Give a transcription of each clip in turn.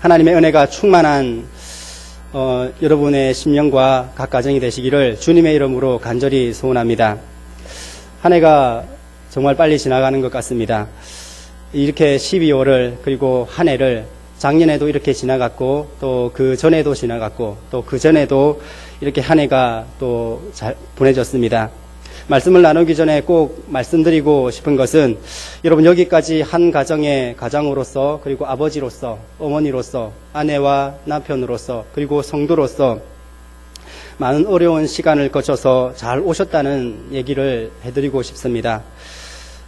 하나님의 은혜가 충만한 여러분의 심령과 각 가정이 되시기를 주님의 이름으로 간절히 소원합니다. 한 해가 정말 빨리 지나가는 것 같습니다. 이렇게 12월을 그리고 한 해를 작년에도 이렇게 지나갔고 또 그 전에도 지나갔고 또 그 전에도 이렇게 한 해가 또 잘 보내졌습니다. 말씀을 나누기 전에 꼭 말씀드리고 싶은 것은 여러분 여기까지 한 가정의 가장으로서 그리고 아버지로서 어머니로서 아내와 남편으로서 그리고 성도로서 많은 어려운 시간을 거쳐서 잘 오셨다는 얘기를 해드리고 싶습니다.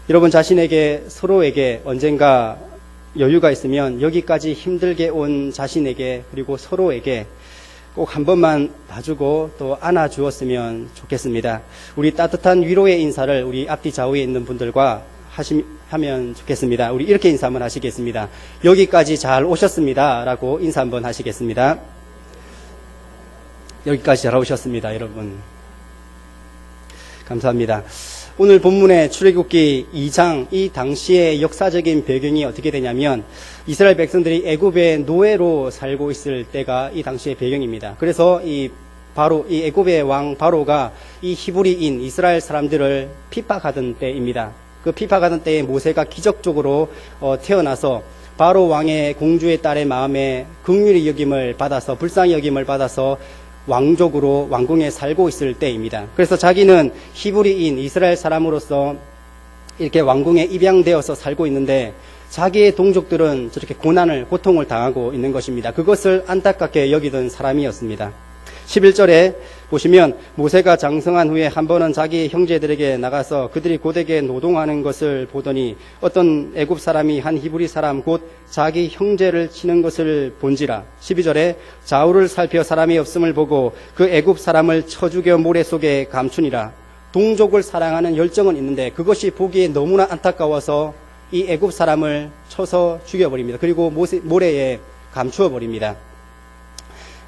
여러분 자신에게 서로에게 언젠가 여유가 있으면 여기까지 힘들게 온 자신에게 그리고 서로에게 꼭 한 번만 봐주고 또 안아주었으면 좋겠습니다. 우리 따뜻한 위로의 인사를 우리 앞뒤 좌우에 있는 분들과 하면 좋겠습니다. 우리 이렇게 인사 한번 하시겠습니다. 여기까지 잘 오셨습니다 라고 인사 한번 하시겠습니다. 여기까지 잘 오셨습니다 여러분. 감사합니다. 오늘 본문의 출애굽기 2장 이 당시의 역사적인 배경이 어떻게 되냐면 이스라엘 백성들이 애굽의 노예로 살고 있을 때가 이 당시의 배경입니다. 그래서 이 애굽의 왕 바로가 이 히브리인 이스라엘 사람들을 핍박하던 때입니다. 그 핍박하던 때에 모세가 기적적으로 태어나서 바로 왕의 공주의 딸의 마음에 긍휼히 여김을 받아서 불쌍히 여김을 받아서 왕족으로 왕궁에 살고 있을 때입니다. 그래서 자기는 히브리인 이스라엘 사람으로서 이렇게 왕궁에 입양되어서 살고 있는데 자기의 동족들은 저렇게 고통을 당하고 있는 것입니다. 그것을 안타깝게 여기던 사람이었습니다. 11절에 보시면 모세가 장성한 후에 한 번은 자기 형제들에게 나가서 그들이 고되게 노동하는 것을 보더니 어떤 애굽 사람이 한 히브리 사람 곧 자기 형제를 치는 것을 본지라. 12절에 좌우를 살펴 사람이 없음을 보고 그 애굽 사람을 쳐 죽여 모래 속에 감추니라. 동족을 사랑하는 열정은 있는데 그것이 보기에 너무나 안타까워서 이 애굽 사람을 쳐서 죽여버립니다. 그리고 모래에 감추어 버립니다.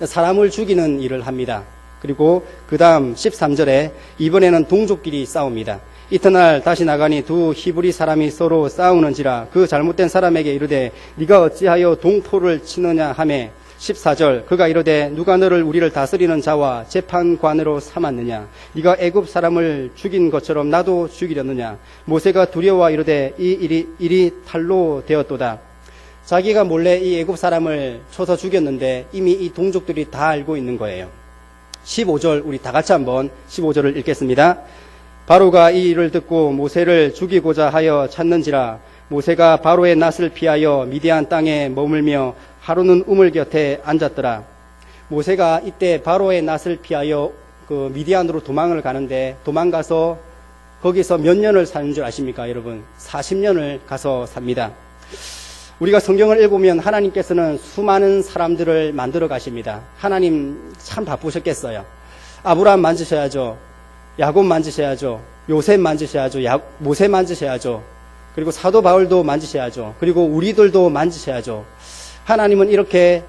사람을 죽이는 일을 합니다. 그리고 그 다음 13절에 이번에는 동족끼리 싸웁니다. 이튿날 다시 나가니 두 히브리 사람이 서로 싸우는지라. 그 잘못된 사람에게 이르되 네가 어찌하여 동포를 치느냐 하매 14절 그가 이르되 누가 너를 우리를 다스리는 자와 재판관으로 삼았느냐. 네가 애굽 사람을 죽인 것처럼 나도 죽이려느냐. 모세가 두려워 이르되 이 일이 탈로 되었도다. 자기가 몰래 이 애굽 사람을 쳐서 죽였는데 이미 이 동족들이 다 알고 있는 거예요. 15절 우리 다 같이 한번 15절을 읽겠습니다. 바로가 이 일을 듣고 모세를 죽이고자 하여 찾는지라. 모세가 바로의 낯을 피하여 미디안 땅에 머물며 하루는 우물 곁에 앉았더라. 모세가 이때 바로의 낯을 피하여 그 미디안으로 도망을 가는데 도망가서 거기서 몇 년을 사는 줄 아십니까 여러분? 40년을 가서 삽니다. 우리가 성경을 읽으면 하나님께서는 수많은 사람들을 만들어 가십니다. 하나님 참 바쁘셨겠어요. 아브라함 만지셔야죠. 야곱 만지셔야죠. 요셉 만지셔야죠. 모세 만지셔야죠. 그리고 사도 바울도 만지셔야죠. 그리고 우리들도 만지셔야죠. 하나님은 이렇게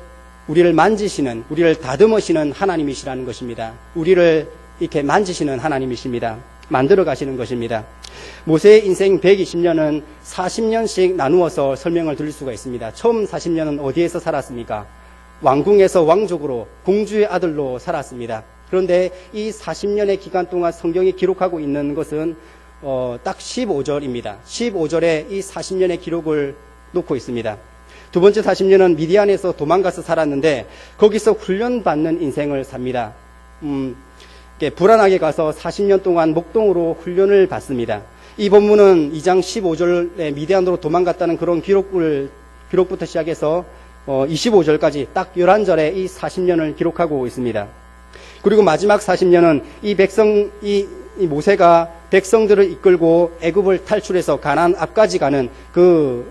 우리를 만지시는, 우리를 다듬으시는 하나님이시라는 것입니다. 우리를 이렇게 만지시는 하나님이십니다. 만들어 가시는 것입니다. 모세의 인생 120년은 40년씩 나누어서 설명을 드릴 수가 있습니다. 처음 40년은 어디에서 살았습니까? 왕궁에서 왕족으로 공주의 아들로 살았습니다. 그런데 이 40년의 기간 동안 성경이 기록하고 있는 것은 딱 15절입니다. 15절에 이 40년의 기록을 놓고 있습니다. 두 번째 40년은 미디안에서 도망가서 살았는데 거기서 훈련받는 인생을 삽니다. 불안하게 가서 40년 동안 목동으로 훈련을 받습니다. 이 본문은 2장 15절에 미디안으로 도망갔다는 그런 기록부터 시작해서 25절까지 딱 11절에 이 40년을 기록하고 있습니다. 그리고 마지막 40년은 이 모세가 백성들을 이끌고 애굽을 탈출해서 가나안 앞까지 가는 그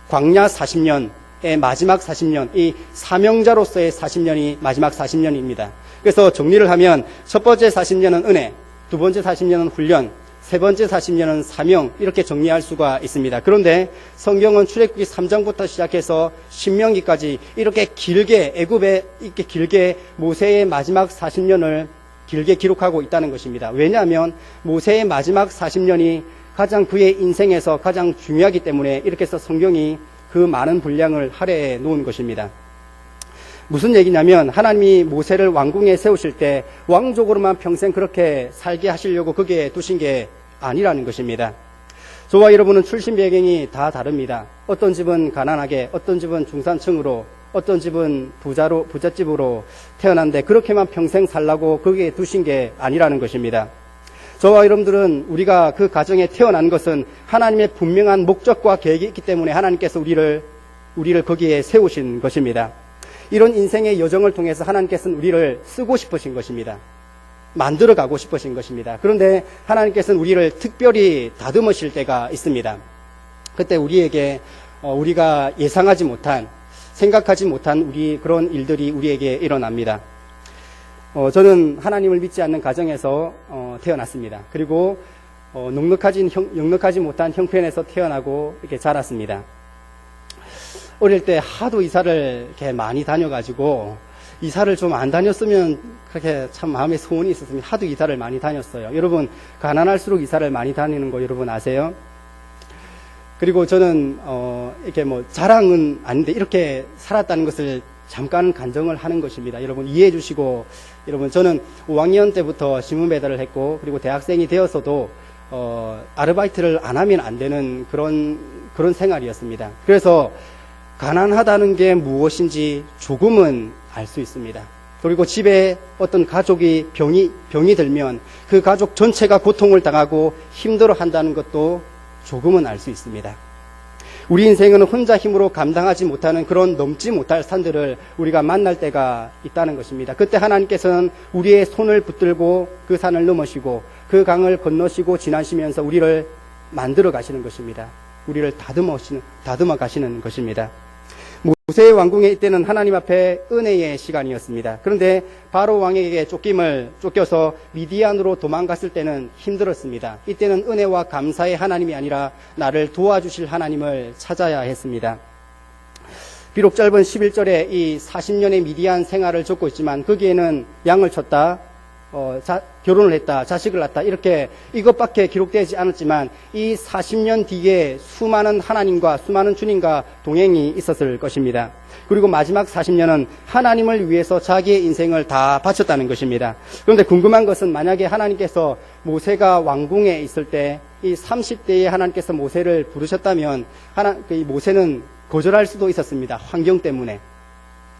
광야 40년의 마지막 40년, 이 사명자로서의 40년이 마지막 40년입니다. 그래서 정리를 하면 첫 번째 40년은 은혜, 두 번째 40년은 훈련, 세 번째 40년은 사명, 이렇게 정리할 수가 있습니다. 그런데 성경은 출애굽기 3장부터 시작해서 신명기까지 이렇게 길게 애굽에 이렇게 길게 모세의 마지막 40년을 길게 기록하고 있다는 것입니다. 왜냐하면 모세의 마지막 40년이 가장 그의 인생에서 가장 중요하기 때문에 이렇게 해서 성경이 그 많은 분량을 할애해 놓은 것입니다. 무슨 얘기냐면 하나님이 모세를 왕궁에 세우실 때 왕족으로만 평생 그렇게 살게 하시려고 거기에 두신 게 아니라는 것입니다. 저와 여러분은 출신 배경이 다 다릅니다. 어떤 집은 가난하게, 어떤 집은 중산층으로, 어떤 집은 부잣집으로 태어났는데 그렇게만 평생 살라고 거기에 두신 게 아니라는 것입니다. 저와 여러분들은 우리가 그 가정에 태어난 것은 하나님의 분명한 목적과 계획이 있기 때문에 하나님께서 우리를 거기에 세우신 것입니다. 이런 인생의 여정을 통해서 하나님께서는 우리를 쓰고 싶으신 것입니다. 만들어 가고 싶으신 것입니다. 그런데 하나님께서는 우리를 특별히 다듬으실 때가 있습니다. 그때 우리에게 우리가 예상하지 못한, 생각하지 못한 그런 일들이 우리에게 일어납니다. 저는 하나님을 믿지 않는 가정에서 태어났습니다. 그리고 넉넉하지 못한 형편에서 태어나고 이렇게 자랐습니다. 어릴 때 하도 이사를 이렇게 많이 다녀가지고 이사를 좀 안 다녔으면 그렇게 참 마음에 소원이 있었습니다. 하도 이사를 많이 다녔어요. 여러분 가난할수록 이사를 많이 다니는 거 여러분 아세요? 그리고 저는 이렇게 자랑은 아닌데 이렇게 살았다는 것을 잠깐 간증을 하는 것입니다. 여러분 이해해 주시고, 여러분 저는 5학년 때부터 신문 배달을 했고, 그리고 대학생이 되어서도 아르바이트를 안 하면 안 되는 그런 생활이었습니다. 그래서 가난하다는 게 무엇인지 조금은 알 수 있습니다. 그리고 집에 어떤 가족이 병이 들면 그 가족 전체가 고통을 당하고 힘들어 한다는 것도 조금은 알 수 있습니다. 우리 인생은 혼자 힘으로 감당하지 못하는 그런 넘지 못할 산들을 우리가 만날 때가 있다는 것입니다. 그때 하나님께서는 우리의 손을 붙들고 그 산을 넘으시고 그 강을 건너시고 지나시면서 우리를 만들어 가시는 것입니다. 우리를 다듬어 가시는 것입니다. 모세의 왕궁에 이때는 하나님 앞에 은혜의 시간이었습니다. 그런데 바로 왕에게 쫓겨서 미디안으로 도망갔을 때는 힘들었습니다. 이때는 은혜와 감사의 하나님이 아니라 나를 도와주실 하나님을 찾아야 했습니다. 비록 짧은 11절에 이 40년의 미디안 생활을 적고 있지만 거기에는 양을 쳤다, 결혼을 했다, 자식을 낳았다, 이렇게 이것밖에 기록되지 않았지만 이 40년 뒤에 수많은 하나님과 수많은 주님과 동행이 있었을 것입니다. 그리고 마지막 40년은 하나님을 위해서 자기의 인생을 다 바쳤다는 것입니다. 그런데 궁금한 것은 만약에 하나님께서 모세가 왕궁에 있을 때 이 30대에 하나님께서 모세를 부르셨다면 이 모세는 거절할 수도 있었습니다. 환경 때문에.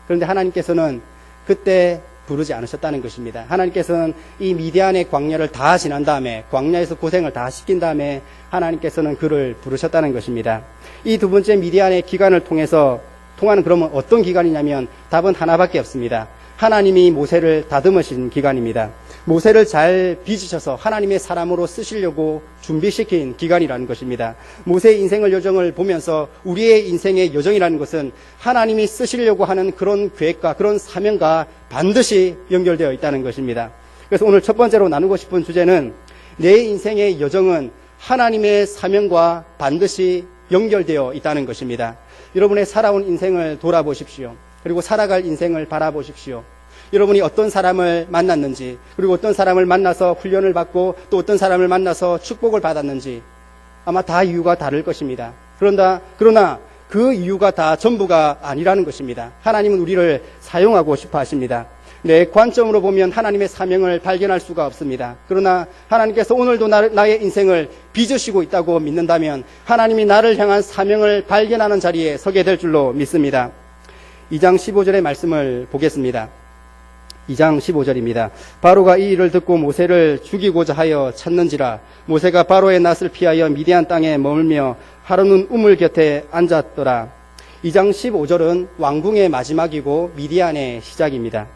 그런데 하나님께서는 그때 부르지 않으셨다는 것입니다. 하나님께서는 이 미디안의 광야를 다 지난 다음에, 광야에서 고생을 다 시킨 다음에 하나님께서는 그를 부르셨다는 것입니다. 이 두 번째 미디안의 기간을 통하는 그러면 어떤 기간이냐면 답은 하나밖에 없습니다. 하나님이 모세를 다듬으신 기간입니다. 모세를 잘 빚으셔서 하나님의 사람으로 쓰시려고 준비시킨 기간이라는 것입니다. 모세의 인생의 여정을 보면서 우리의 인생의 여정이라는 것은 하나님이 쓰시려고 하는 그런 계획과 그런 사명과 반드시 연결되어 있다는 것입니다. 그래서 오늘 첫 번째로 나누고 싶은 주제는 내 인생의 여정은 하나님의 사명과 반드시 연결되어 있다는 것입니다. 여러분의 살아온 인생을 돌아보십시오. 그리고 살아갈 인생을 바라보십시오. 여러분이 어떤 사람을 만났는지, 그리고 어떤 사람을 만나서 훈련을 받고 또 어떤 사람을 만나서 축복을 받았는지 아마 다 이유가 다를 것입니다. 그러나 그 이유가 다 전부가 아니라는 것입니다. 하나님은 우리를 사용하고 싶어 하십니다. 내 관점으로 보면 하나님의 사명을 발견할 수가 없습니다. 그러나 하나님께서 오늘도 나의 인생을 빚으시고 있다고 믿는다면 하나님이 나를 향한 사명을 발견하는 자리에 서게 될 줄로 믿습니다. 2장 15절의 말씀을 보겠습니다. 2장 15절입니다. 바로가 이 일을 듣고 모세를 죽이고자 하여 찾는지라. 모세가 바로의 낯을 피하여 미디안 땅에 머물며 하루는 우물 곁에 앉았더라. 2장 15절은 왕궁의 마지막이고 미디안의 시작입니다.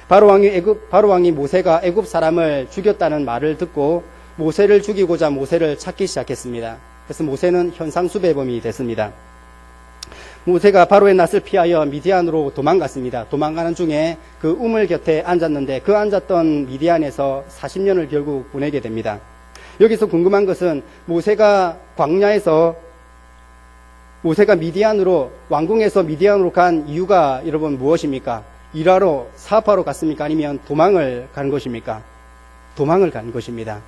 바로 왕이 모세가 애굽 사람을 죽였다는 말을 듣고 모세를 죽이고자 모세를 찾기 시작했습니다. 그래서 모세는 현상수배범이 됐습니다. 모세가 바로의 낯을 피하여 미디안으로 도망갔습니다. 도망가는 중에 그 우물 곁에 앉았는데 그 앉았던 미디안에서 40년을 결국 보내게 됩니다. 여기서 궁금한 것은 모세가 왕궁에서 미디안으로 간 이유가 여러분 무엇입니까? 일하러, 사업하러 갔습니까? 아니면 도망을 간 것입니까? 도망을 간 것입니다.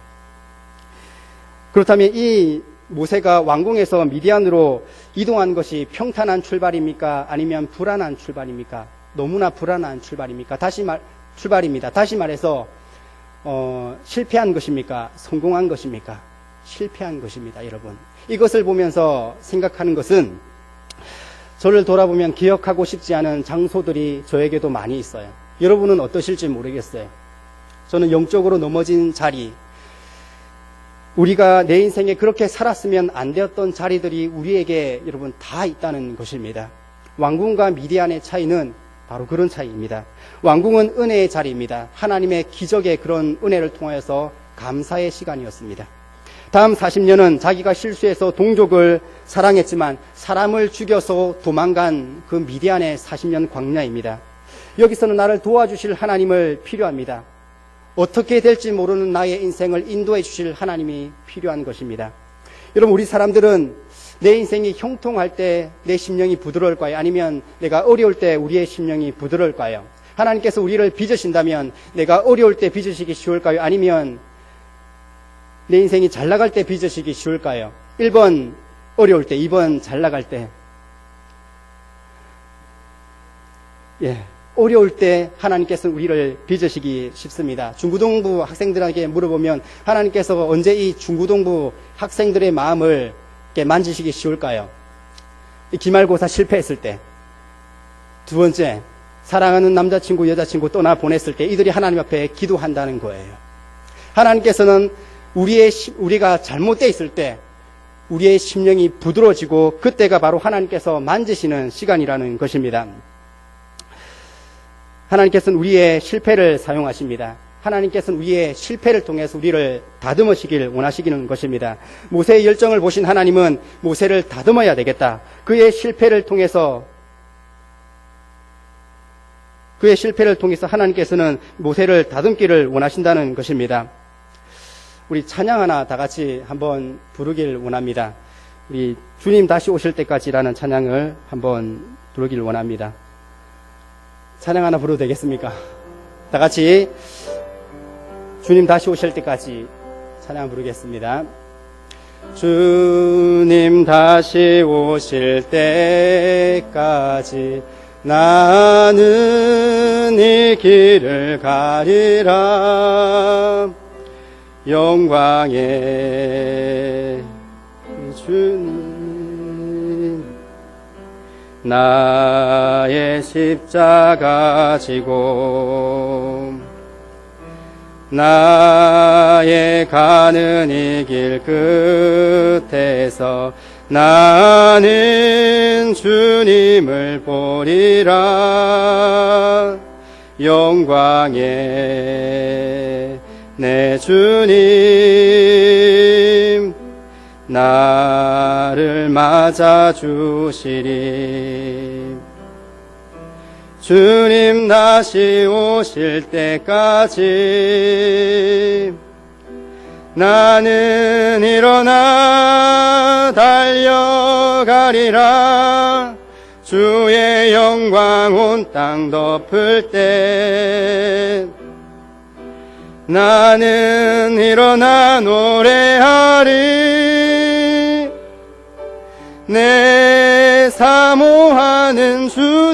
그렇다면 이 모세가 왕궁에서 미디안으로 이동한 것이 평탄한 출발입니까? 아니면 불안한 출발입니까? 너무나 불안한 출발입니까? 출발입니다. 다시 말해서 실패한 것입니까? 성공한 것입니까? 실패한 것입니다, 여러분. 이것을 보면서 생각하는 것은 저를 돌아보면 기억하고 싶지 않은 장소들이 저에게도 많이 있어요. 여러분은 어떠실지 모르겠어요. 저는 영적으로 넘어진 자리, 우리가 내 인생에 그렇게 살았으면 안 되었던 자리들이 우리에게 여러분 다 있다는 것입니다. 왕궁과 미디안의 차이는 바로 그런 차이입니다. 왕궁은 은혜의 자리입니다. 하나님의 기적의 그런 은혜를 통하여서 감사의 시간이었습니다. 다음 40년은 자기가 실수해서 동족을 사랑했지만 사람을 죽여서 도망간 그 미디안의 40년 광야입니다. 여기서는 나를 도와주실 하나님을 필요합니다. 어떻게 될지 모르는 나의 인생을 인도해 주실 하나님이 필요한 것입니다. 여러분, 우리 사람들은 내 인생이 형통할 때 내 심령이 부드러울까요? 아니면 내가 어려울 때 우리의 심령이 부드러울까요? 하나님께서 우리를 빚으신다면 내가 어려울 때 빚으시기 쉬울까요? 아니면 내 인생이 잘 나갈 때 빚으시기 쉬울까요? 1번 어려울 때, 2번 잘 나갈 때. 어려울 때 하나님께서 우리를 빚으시기 쉽습니다. 중고등부 학생들에게 물어보면 하나님께서 언제 이 중고등부 학생들의 마음을 이렇게 만지시기 쉬울까요? 기말고사 실패했을 때. 두 번째, 사랑하는 남자친구, 여자친구 떠나 보냈을 때 이들이 하나님 앞에 기도한다는 거예요. 하나님께서는 우리가 잘못되어 있을 때 우리의 심령이 부드러워지고 그때가 바로 하나님께서 만지시는 시간이라는 것입니다. 하나님께서는 우리의 실패를 사용하십니다. 하나님께서는 우리의 실패를 통해서 우리를 다듬으시길 원하시는 것입니다. 모세의 열정을 보신 하나님은 모세를 다듬어야 되겠다. 그의 실패를 통해서 하나님께서는 모세를 다듬기를 원하신다는 것입니다. 우리 찬양 하나 다 같이 한번 부르길 원합니다. 우리 주님 다시 오실 때까지라는 찬양을 한번 부르길 원합니다. 찬양 하나 부르도 되겠습니까? 다 같이 주님 다시 오실 때까지 찬양 부르겠습니다. 주님 다시 오실 때까지 나는 이 길을 가리라. 영광의 주님 나의 십자가 지고 나의 가는 이 길 끝에서 나는 주님을 보리라. 영광의 내 주님 나를 맞아주시리. 주님 다시 오실 때까지 나는 일어나 달려가리라. 주의 영광 온 땅 덮을 때 나는 일어나 노래하리. 내 사모하는 주님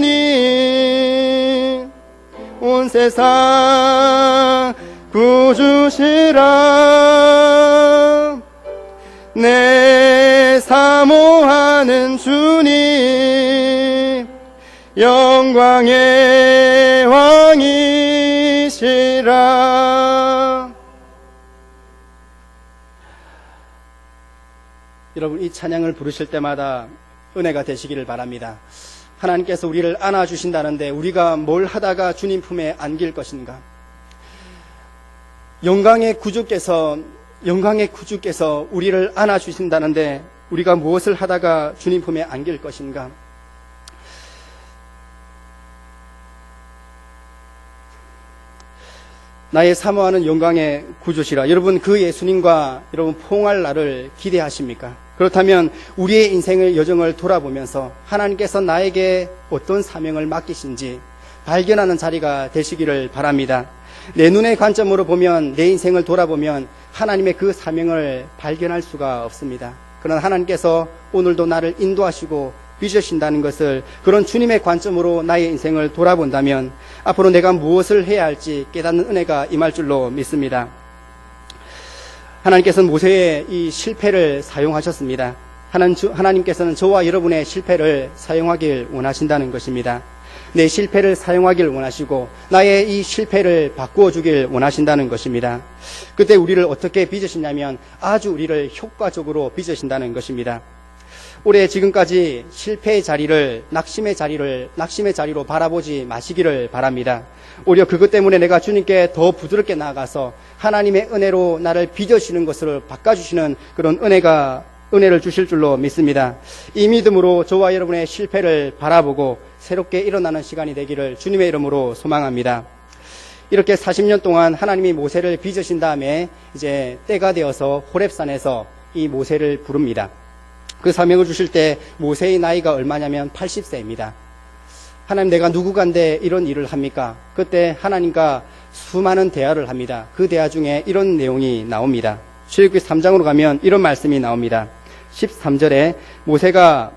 온 세상 구주시라. 내 사모하는 주님 영광의 왕이시라. 여러분, 이 찬양을 부르실 때마다 은혜가 되시기를 바랍니다. 하나님께서 우리를 안아주신다는데 우리가 뭘 하다가 주님 품에 안길 것인가? 영광의 구주께서 우리를 안아주신다는데 우리가 무엇을 하다가 주님 품에 안길 것인가? 나의 사모하는 영광의 구주시라. 여러분, 그 예수님과 여러분 포옹할 날을 기대하십니까? 그렇다면 우리의 인생의 여정을 돌아보면서 하나님께서 나에게 어떤 사명을 맡기신지 발견하는 자리가 되시기를 바랍니다. 내 눈의 관점으로 보면, 내 인생을 돌아보면 하나님의 그 사명을 발견할 수가 없습니다. 그러나 하나님께서 오늘도 나를 인도하시고 빚으신다는 것을, 그런 주님의 관점으로 나의 인생을 돌아본다면 앞으로 내가 무엇을 해야 할지 깨닫는 은혜가 임할 줄로 믿습니다. 하나님께서는 모세의 이 실패를 사용하셨습니다. 하나님께서는 저와 여러분의 실패를 사용하길 원하신다는 것입니다. 내 실패를 사용하길 원하시고 나의 이 실패를 바꾸어 주길 원하신다는 것입니다. 그때 우리를 어떻게 빚으시냐면 아주 우리를 효과적으로 빚으신다는 것입니다. 올해 지금까지 실패의 자리를 낙심의 자리로 바라보지 마시기를 바랍니다. 오히려 그것 때문에 내가 주님께 더 부드럽게 나아가서 하나님의 은혜로 나를 빚으시는 것을 바꿔주시는 그런 은혜를 주실 줄로 믿습니다. 이 믿음으로 저와 여러분의 실패를 바라보고 새롭게 일어나는 시간이 되기를 주님의 이름으로 소망합니다. 이렇게 40년 동안 하나님이 모세를 빚으신 다음에 이제 때가 되어서 호렙산에서 이 모세를 부릅니다. 그 사명을 주실 때 모세의 나이가 얼마냐면 80세입니다. 하나님, 내가 누구간데 이런 일을 합니까? 그때 하나님과 수많은 대화를 합니다. 그 대화 중에 이런 내용이 나옵니다. 출애굽기 3장으로 가면 이런 말씀이 나옵니다. 13절에 모세가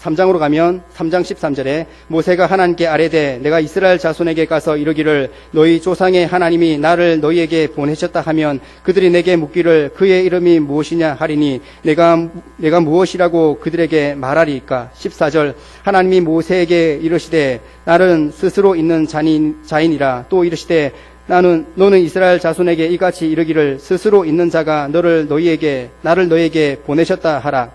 3장으로 가면 3장 13절에 모세가 하나님께 아뢰되 내가 이스라엘 자손에게 가서 이르기를 너희 조상의 하나님이 나를 너희에게 보내셨다 하면 그들이 내게 묻기를 그의 이름이 무엇이냐 하리니 내가 무엇이라고 그들에게 말하리이까. 14절 하나님이 모세에게 이르시되 나는 스스로 있는 자인이라. 또 이르시되 너는 이스라엘 자손에게 이같이 이르기를 스스로 있는 자가 나를 너희에게 보내셨다 하라.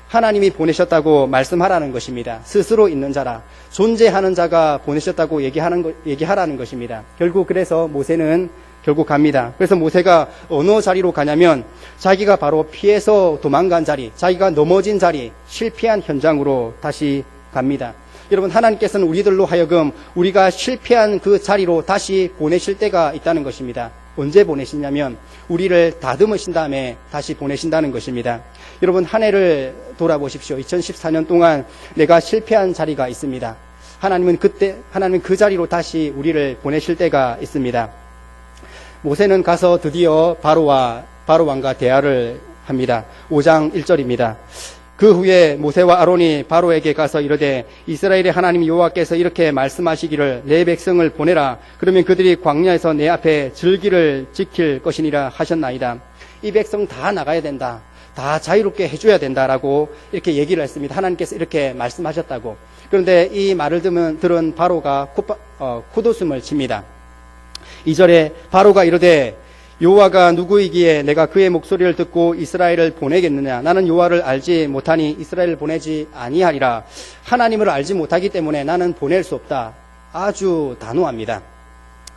하나님이 보내셨다고 말씀하라는 것입니다. 스스로 있는 자라, 존재하는 자가 보내셨다고 얘기하라는 것입니다. 그래서 모세는 결국 갑니다. 그래서 모세가 어느 자리로 가냐면 자기가 바로 피해서 도망간 자리, 자기가 넘어진 자리, 실패한 현장으로 다시 갑니다. 여러분, 하나님께서는 우리들로 하여금 우리가 실패한 그 자리로 다시 보내실 때가 있다는 것입니다. 언제 보내시냐면 우리를 다듬으신 다음에 다시 보내신다는 것입니다. 여러분, 한 해를 돌아보십시오. 2014년 동안 내가 실패한 자리가 있습니다. 하나님은 그 자리로 다시 우리를 보내실 때가 있습니다. 모세는 가서 드디어 바로 왕과 대화를 합니다. 5장 1절입니다. 그 후에 모세와 아론이 바로에게 가서 이르되 이스라엘의 하나님 여호와께서 이렇게 말씀하시기를 내 백성을 보내라. 그러면 그들이 광야에서 내 앞에 절기를 지킬 것이니라 하셨나이다. 이 백성 다 나가야 된다. 다 자유롭게 해줘야 된다라고 이렇게 얘기를 했습니다. 하나님께서 이렇게 말씀하셨다고. 그런데 이 말을 들은 바로가 콧웃음을 칩니다. 2절에 바로가 이르되 여호와가 누구이기에 내가 그의 목소리를 듣고 이스라엘을 보내겠느냐. 나는 여호와를 알지 못하니 이스라엘을 보내지 아니하리라. 하나님을 알지 못하기 때문에 나는 보낼 수 없다. 아주 단호합니다.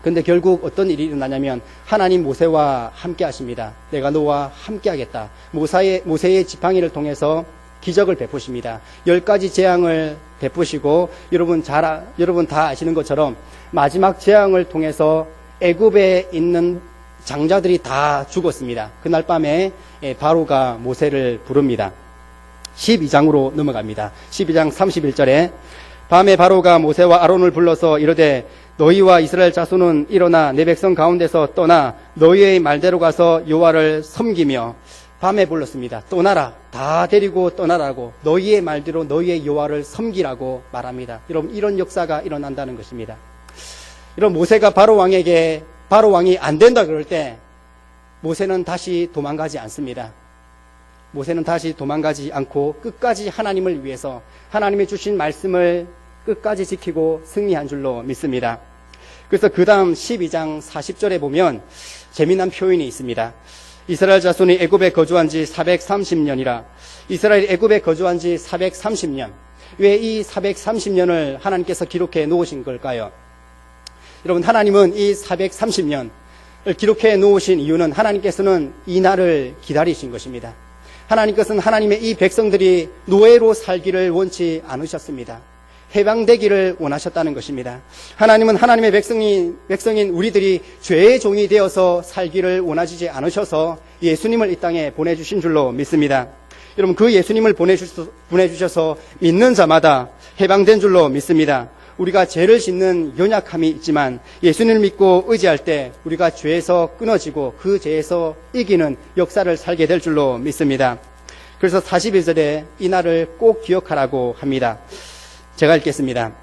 그런데 결국 어떤 일이 일어나냐면 하나님 모세와 함께 하십니다. 내가 너와 함께 하겠다. 모세의 지팡이를 통해서 기적을 베푸십니다. 10가지 재앙을 베푸시고 여러분 다 아시는 것처럼 마지막 재앙을 통해서 애굽에 있는 장자들이 다 죽었습니다. 그날 밤에 바로가 모세를 부릅니다. 12장으로 넘어갑니다. 12장 31절에 밤에 바로가 모세와 아론을 불러서 이르되 너희와 이스라엘 자손은 일어나 내 백성 가운데서 떠나 너희의 말대로 가서 여호와를 섬기며, 밤에 불렀습니다. 떠나라. 다 데리고 떠나라고, 너희의 말대로 너희의 여호와를 섬기라고 말합니다. 여러분, 이런 역사가 일어난다는 것입니다. 여러분, 모세가 바로 왕이 안 된다 그럴 때 모세는 다시 도망가지 않습니다. 모세는 다시 도망가지 않고 끝까지 하나님을 위해서 하나님이 주신 말씀을 끝까지 지키고 승리한 줄로 믿습니다. 그래서 그 다음 12장 40절에 보면 재미난 표현이 있습니다. 이스라엘 자손이 애굽에 거주한 지 430년이라. 이스라엘이 애굽에 거주한 지 430년. 왜 이 430년을 하나님께서 기록해 놓으신 걸까요? 여러분, 하나님은 이 430년을 기록해 놓으신 이유는 하나님께서는 이 날을 기다리신 것입니다. 하나님께서는 하나님의 이 백성들이 노예로 살기를 원치 않으셨습니다. 해방되기를 원하셨다는 것입니다. 하나님은 하나님의 백성인 우리들이 죄의 종이 되어서 살기를 원하시지 않으셔서 예수님을 이 땅에 보내주신 줄로 믿습니다. 여러분, 그 예수님을 보내주셔서 믿는 자마다 해방된 줄로 믿습니다. 우리가 죄를 짓는 연약함이 있지만 예수님을 믿고 의지할 때 우리가 죄에서 끊어지고 그 죄에서 이기는 역사를 살게 될 줄로 믿습니다. 그래서 42절에 이 날을 꼭 기억하라고 합니다. 제가 읽겠습니다.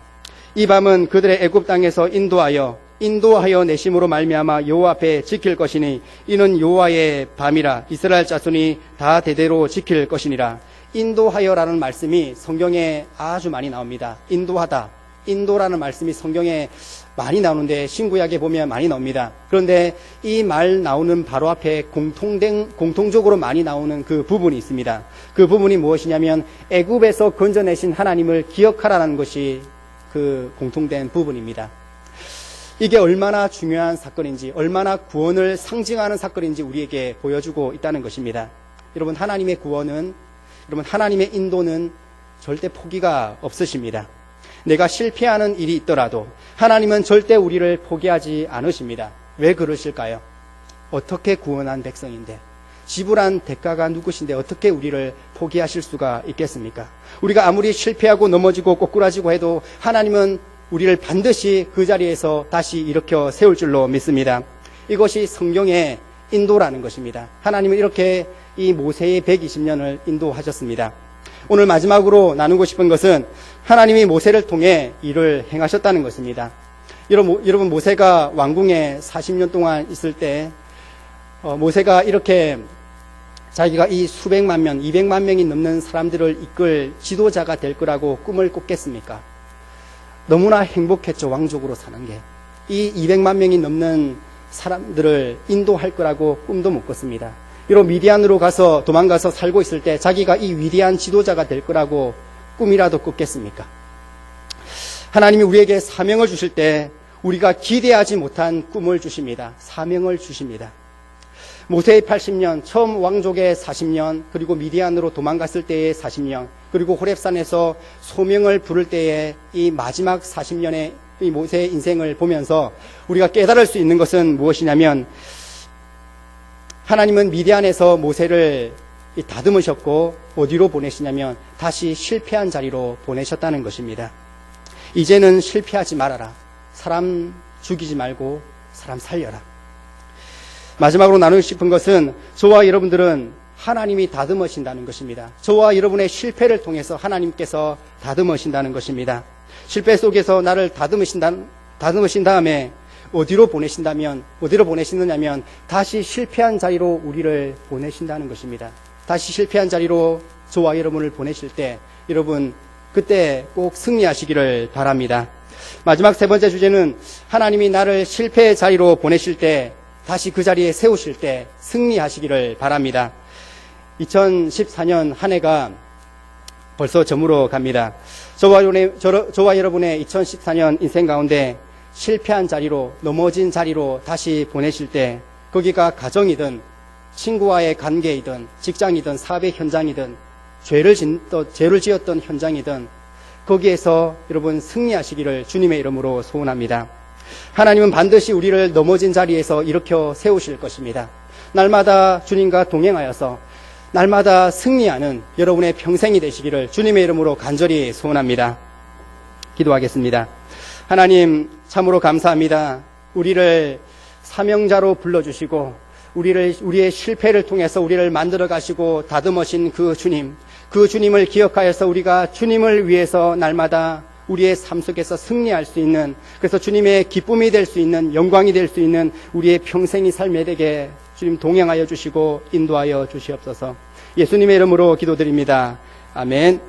이 밤은 그들의 애굽 땅에서 인도하여 내심으로 말미암아 여호와 앞에 지킬 것이니 이는 여호와의 밤이라. 이스라엘 자손이 다 대대로 지킬 것이니라. 인도하여라는 말씀이 성경에 아주 많이 나옵니다. 인도하다, 인도라는 말씀이 성경에 많이 나오는데 신구약에 보면 많이 나옵니다. 그런데 이 말 나오는 바로 앞에 공통적으로 많이 나오는 그 부분이 있습니다. 그 부분이 무엇이냐면 애굽에서 건져내신 하나님을 기억하라는 것이 그 공통된 부분입니다. 이게 얼마나 중요한 사건인지, 얼마나 구원을 상징하는 사건인지 우리에게 보여주고 있다는 것입니다. 여러분, 하나님의 구원은, 여러분, 하나님의 인도는 절대 포기가 없으십니다. 내가 실패하는 일이 있더라도 하나님은 절대 우리를 포기하지 않으십니다. 왜 그러실까요? 어떻게 구원한 백성인데, 지불한 대가가 누구신데 어떻게 우리를 포기하실 수가 있겠습니까? 우리가 아무리 실패하고 넘어지고 꼬꾸라지고 해도 하나님은 우리를 반드시 그 자리에서 다시 일으켜 세울 줄로 믿습니다. 이것이 성경의 인도라는 것입니다. 하나님은 이렇게 이 모세의 120년을 인도하셨습니다. 오늘 마지막으로 나누고 싶은 것은 하나님이 모세를 통해 일을 행하셨다는 것입니다. 여러분, 모세가 왕궁에 40년 동안 있을 때 모세가 이렇게 자기가 이 수백만 명, 200만 명이 넘는 사람들을 이끌 지도자가 될 거라고 꿈을 꿨겠습니까? 너무나 행복했죠. 왕족으로 사는 게. 이 200만 명이 넘는 사람들을 인도할 거라고 꿈도 못 꿨습니다. 여러분, 미디안으로 가서 도망가서 살고 있을 때 자기가 이 위대한 지도자가 될 거라고 꿈이라도 꿨겠습니까? 하나님이 우리에게 사명을 주실 때 우리가 기대하지 못한 꿈을 주십니다. 사명을 주십니다. 모세의 80년, 처음 왕족의 40년, 그리고 미디안으로 도망갔을 때의 40년, 그리고 호렙산에서 소명을 부를 때의 이 마지막 40년의 이 모세의 인생을 보면서 우리가 깨달을 수 있는 것은 무엇이냐면, 하나님은 미디안에서 모세를 다듬으셨고 어디로 보내시냐면 다시 실패한 자리로 보내셨다는 것입니다. 이제는 실패하지 말아라. 사람 죽이지 말고 사람 살려라. 마지막으로 나누고 싶은 것은 저와 여러분들은 하나님이 다듬으신다는 것입니다. 저와 여러분의 실패를 통해서 하나님께서 다듬으신다는 것입니다. 실패 속에서 나를 다듬으신 다음에 어디로 보내시느냐면 다시 실패한 자리로 우리를 보내신다는 것입니다. 다시 실패한 자리로 저와 여러분을 보내실 때 여러분 그때 꼭 승리하시기를 바랍니다. 마지막 세 번째 주제는 하나님이 나를 실패의 자리로 보내실 때 다시 그 자리에 세우실 때 승리하시기를 바랍니다. 2014년 한 해가 벌써 저물어 갑니다. 저와 여러분의 2014년 인생 가운데 실패한 자리로, 넘어진 자리로 다시 보내실 때 거기가 가정이든 친구와의 관계이든 직장이든 사업의 현장이든 죄를 지었던 현장이든 거기에서 여러분 승리하시기를 주님의 이름으로 소원합니다. 하나님은 반드시 우리를 넘어진 자리에서 일으켜 세우실 것입니다. 날마다 주님과 동행하여서 날마다 승리하는 여러분의 평생이 되시기를 주님의 이름으로 간절히 소원합니다. 기도하겠습니다. 하나님 참으로 감사합니다. 우리를 사명자로 불러주시고 우리의 실패를 통해서 우리를 만들어 가시고 다듬으신 그 주님을 기억하여서 우리가 주님을 위해서 날마다 우리의 삶 속에서 승리할 수 있는, 그래서 주님의 기쁨이 될 수 있는, 영광이 될 수 있는 우리의 평생이 삶에 되게 주님 동행하여 주시고 인도하여 주시옵소서. 예수님의 이름으로 기도드립니다. 아멘.